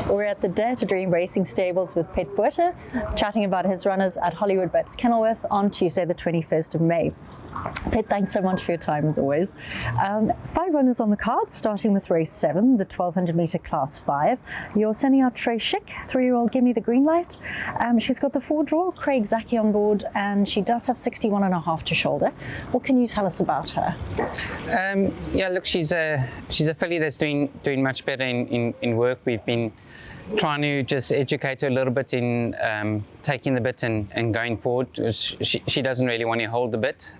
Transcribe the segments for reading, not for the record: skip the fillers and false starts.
We're at the Dare to Dream Racing Stables with Piet Botha, chatting about his runners at Hollywood Bets Kenilworth on Tuesday the 21st of May. Piet, thanks so much for your time as always. 5 runners on the card, starting with race 7, the 1200 metre class 5. You're sending out Trey Schick, 3-year-old Gimme the Green Light. She's got the 4 draw, Craig Zaki on board, and she does have 61.5 to shoulder. What can you tell us about her? Yeah, look, she's a filly that's doing much better in work. We've been trying to just educate her a little bit in taking the bit and going forward. She doesn't really want to hold the bit.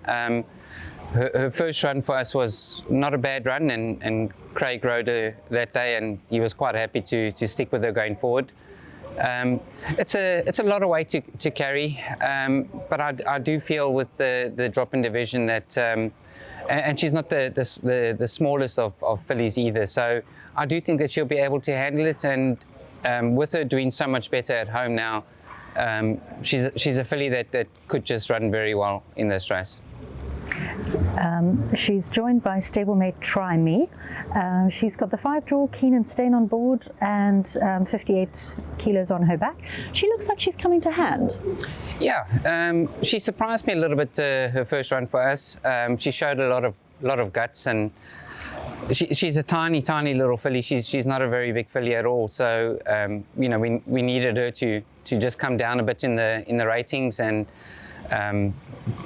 Her first run for us was not a bad run, and Craig rode her that day, and he was quite happy to stick with her going forward. It's a lot of weight to carry, but I do feel with the drop in division that, and she's not the smallest of fillies either, so I do think that she'll be able to handle it. And with her doing so much better at home now, she's a filly that could just run very well in this race. She's joined by stablemate Try Me. She's got the 5 draw, Keen and Stain on board, and 58 kilos on her back. She looks like she's coming to hand. Yeah, she surprised me a little bit her first run for us. She showed a lot of guts, and she's a tiny little filly. She's not a very big filly at all. So you know, we needed her to just come down a bit in the ratings and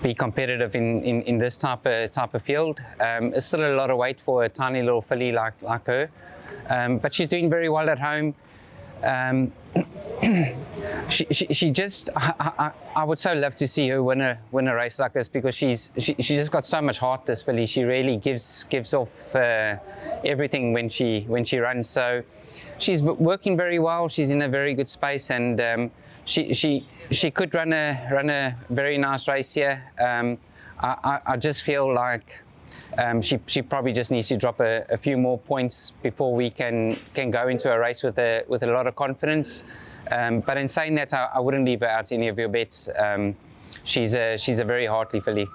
be competitive in this type of field. It's still a lot of weight for a tiny little filly like her, but she's doing very well at home. She just, I would so love to see her win a race like this, because she just got so much heart, this filly. She really gives off everything when she runs. So she's working very well. She's in a very good space, and she could run a very nice race here. I just feel like she probably just needs to drop a few more points before we can go into a race with a lot of confidence. But in saying that, I wouldn't leave her out any of your bets. She's a very hearty filly.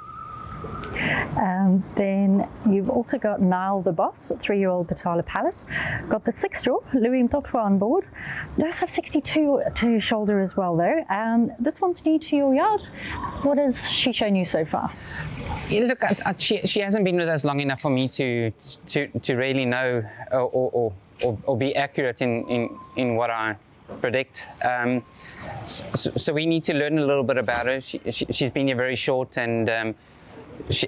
Then you've also got Nile the Boss, 3-year-old Patala Palace. Got the 6 draw, Louis Mtotwa on board. Does have 62 to shoulder as well though. This one's new to your yard. What has she shown you so far? Yeah, look, she hasn't been with us long enough for me to really know or be accurate in what I predict. So we need to learn a little bit about her. She's been here very short, and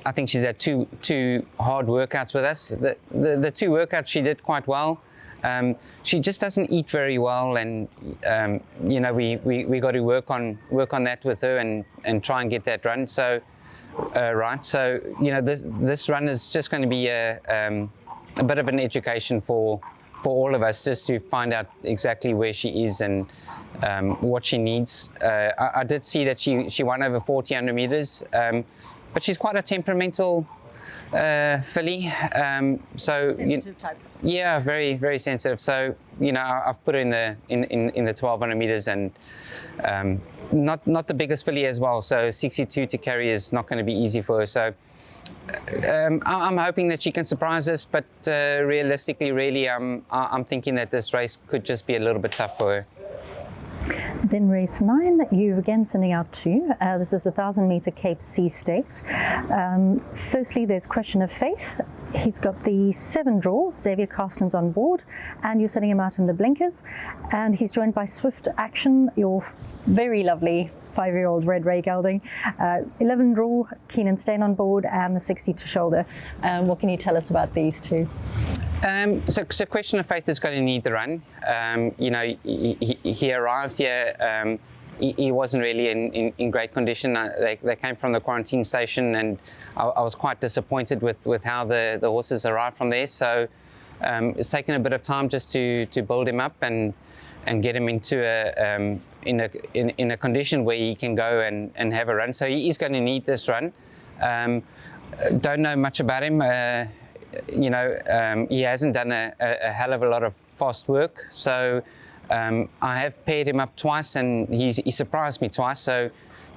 I think she's had two hard workouts with us. The 2 workouts she did quite well. She just doesn't eat very well, and you know, we got to work on that with her and try and get that run. So right. So you know, this run is just going to be a bit of an education for all of us, just to find out exactly where she is and what she needs. I did see that she won over 1400 meters. But she's quite a temperamental filly. So Sensitive type. Yeah, very very sensitive. So you know, I've put her in the 1200 meters, and not the biggest filly as well. So 62 to carry is not going to be easy for her. So I'm hoping that she can surprise us. But realistically, really, I'm thinking that this race could just be a little bit tough for her. Then race 9, you're again sending out 2. This is the 1000 metre Cape Sea Stakes. Firstly, there's Question of Faith. He's got the 7 draw, Xavier Carsten's on board, and you're sending him out in the blinkers. And he's joined by Swift Action, your very lovely 5-year-old Red Ray gelding. 11 draw, Keen and Stain on board, and the 60 to shoulder. What can you tell us about these 2? So Question of Faith is going to need the run. You know, he arrived here. He wasn't really in great condition. They came from the quarantine station, and I was quite disappointed with how the horses arrived from there. So it's taken a bit of time just to build him up and get him into in a condition where he can go and have a run. So he is going to need this run. Don't know much about him. You know, he hasn't done a hell of a lot of fast work. So I have paired him up twice, and he surprised me twice. So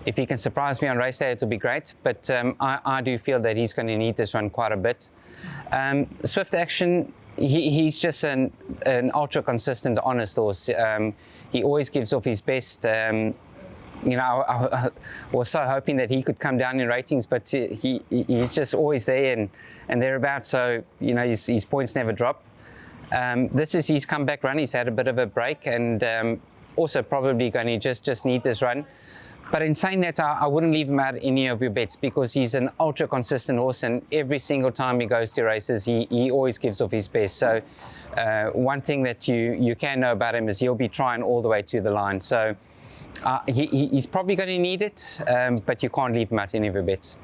if he can surprise me on race day, it'll be great. But I do feel that he's going to need this run quite a bit. Swift Action, he's just an ultra consistent, honest horse. He always gives off his best. You know, I was so hoping that he could come down in ratings, but he's just always there and thereabouts. So, you know, his points never drop. This is his comeback run. He's had a bit of a break, and also probably going to just need this run. But in saying that, I wouldn't leave him out any of your bets, because he's an ultra consistent horse, and every single time he goes to races, he always gives off his best. So one thing that you can know about him is he'll be trying all the way to the line. So he's probably going to need it, but you can't leave him out any of your bets.